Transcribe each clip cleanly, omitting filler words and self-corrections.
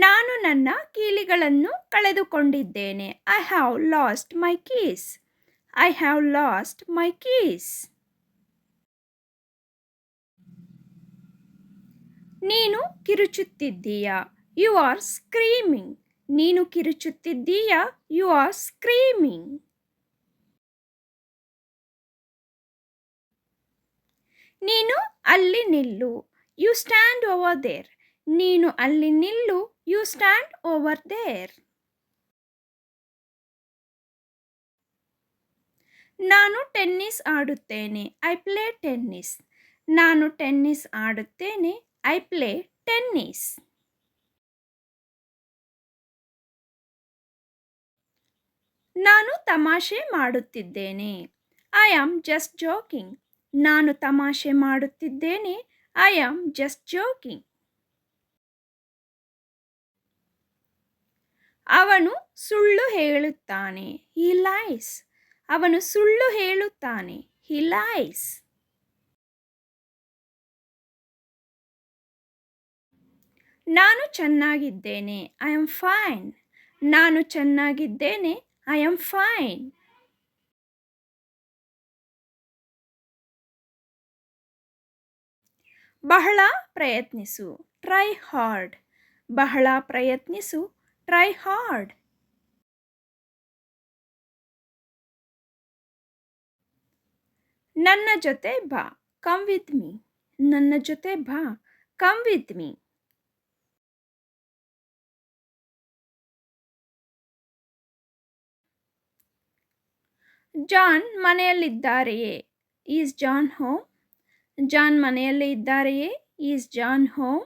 ನಾನು ನನ್ನ ಕೀಲಿಗಳನ್ನು ಕಳೆದುಕೊಂಡಿದ್ದೇನೆ. I have lost my keys. I have lost my keys. ನೀನು ಕಿರುಚುತ್ತಿದ್ದೀಯಾ? You are screaming. ನೀನು ಕಿರುಚುತ್ತಿದ್ದೀಯಾ? You are screaming. ನೀನು ಅಲ್ಲಿ ನಿಲ್ಲು. You stand over there. ನೀನು ಅಲ್ಲಿ ನಿಲ್ಲು. You stand over there. ನಾನು ಟೆನ್ನಿಸ್ ಆಡುತ್ತೇನೆ. I play tennis. ನಾನು ಟೆನ್ನಿಸ್ ಆಡುತ್ತೇನೆ. I play tennis. ನಾನು ತಮಾಷೆ ಮಾಡುತ್ತಿದ್ದೇನೆ. I am just joking. ನಾನು ತಮಾಷೆ ಮಾಡುತ್ತಿದ್ದೇನೆ. I am just joking. ಅವನು ಸುಳ್ಳು ಹೇಳುತ್ತಾನೆ. He lies. ಅವನು ಸುಳ್ಳು ಹೇಳುತ್ತಾನೆ. He lies. ನಾನು ಚೆನ್ನಾಗಿದ್ದೇನೆ. I am fine. ನಾನು ಚೆನ್ನಾಗಿದ್ದೇನೆ. I am fine. ಬಹಳ ಪ್ರಯತ್ನಿಸು. Try hard. ಬಹಳ ಪ್ರಯತ್ನಿಸು. Try hard. ನನ್ನ ಜೊತೆ ಬಾ. Come with me. ನನ್ನ ಜೊತೆ ಬಾ. Come with me. ಜಾನ್ ಮನೆಯಲ್ಲಿದ್ದಾರೆಯೇ? Is John home? ಜಾನ್ ಮನೆಯಲ್ಲೇ ಇದ್ದಾರೆಯೇ? Is John home?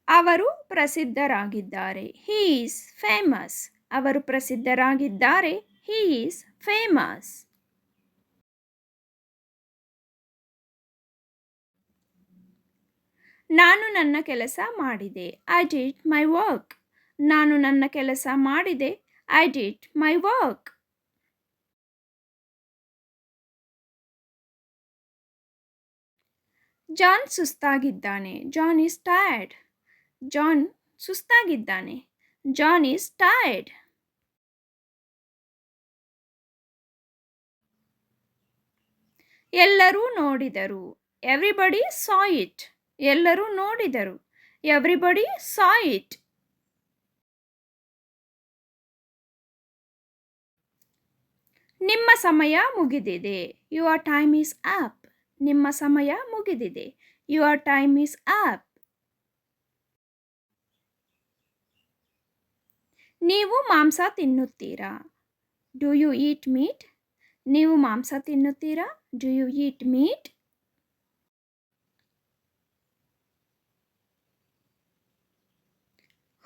ಅವರು ಪ್ರಸಿದ್ಧರಾಗಿದ್ದಾರೆ. He is famous. ಅವರು ಪ್ರಸಿದ್ಧರಾಗಿದ್ದಾರೆ. He is famous. ನಾನು ನನ್ನ ಕೆಲಸ ಮಾಡಿದೆ. I did my work. ನಾನು ನನ್ನ ಕೆಲಸ ಮಾಡಿದೆ. I did my work. John ಸುಸ್ತಾಗಿದ್ದಾನೆ. John is tired. ಜಾನ್ ಸುಸ್ತಾಗಿದ್ದಾನೆ. John is tired. ಎಲ್ಲರೂ ನೋಡಿದರು. Everybody saw it. ಎಲ್ಲರೂ ನೋಡಿದರು. Everybody saw it. ನಿಮ್ಮ ಸಮಯ ಮುಗಿದಿದೆ. Your time is up. ನಿಮ್ಮ ಸಮಯ ಮುಗಿದಿದೆ. Your time is up. ನೀವು ಮಾಂಸ ತಿನ್ನುತ್ತೀರಾ? Do you eat meat? ನೀವು ಮಾಂಸ ತಿನ್ನುತ್ತೀರಾ? Do you eat meat?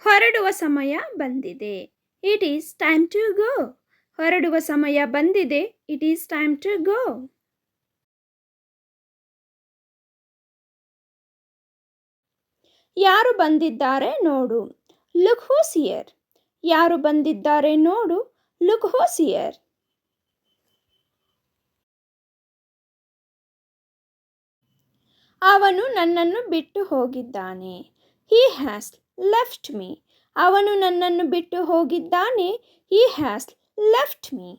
ಹೊರಡುವ ಸಮಯ ಬಂದಿದೆ. It is time to go. ಹೊರಡುವ ಸಮಯ ಬಂದಿದೆ. It is time to go. ಯಾರು ಬಂದಿದ್ದಾರೆ ನೋಡು. Look who's here. ಯಾರು ಬಂದಿದ್ದಾರೆ ನೋಡು. Look who's here. ಅವನು ನನ್ನನ್ನು ಬಿಟ್ಟು ಹೋಗಿದ್ದಾನೆ. He has left me. ಅವನು ನನ್ನನ್ನು ಬಿಟ್ಟು ಹೋಗಿದ್ದಾನೆ. He has left me.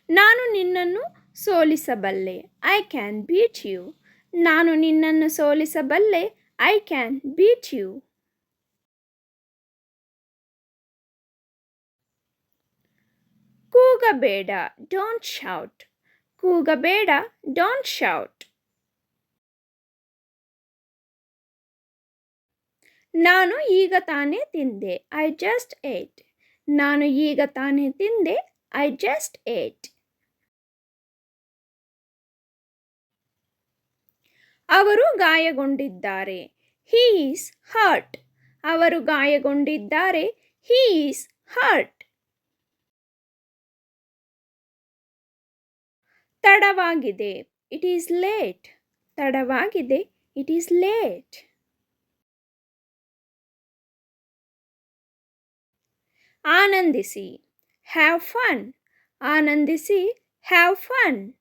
ನಾನು ನಿನ್ನನ್ನು ಸೋಲಿಸಬಲ್ಲೆ. I can beat you. ನಾನು ನಿನ್ನನ್ನು ಸೋಲಿಸಬಲ್ಲೆ. I can beat you. ಕೂಗಬೇಡ. Don't shout. ಕೂಗಬೇಡ. Don't shout. ನಾನು ಈಗ ತಾನೇ ತಿಂದೆ. I just ate. ನಾನು ಈಗ ತಾನೇ ತಿಂದೆ. I just ate. ಅವರು ಗಾಯಗೊಂಡಿದ್ದಾರೆ. He is hurt. ಅವರು ಗಾಯಗೊಂಡಿದ್ದಾರೆ. He is hurt. ತಡವಾಗಿದೆ. It is late. ತಡವಾಗಿದೆ. It is late. ಆನಂದಿಸಿ. Have fun. ಆನಂದಿಸಿ. Have fun.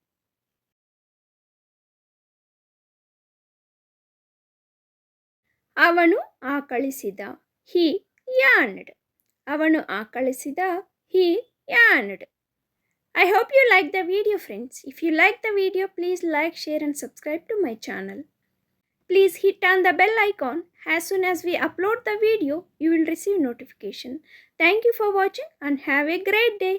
ಅವನು ಆಕಳಿಸಿದ. He yawned. ಅವನು ಆಕಳಿಸಿದ. He yawned. I hope you like the video, friends. If you like the video, please like, share and subscribe to my channel. Please hit on the bell icon. As soon as we upload the video, you will receive notification. Thank you for watching and have a great day.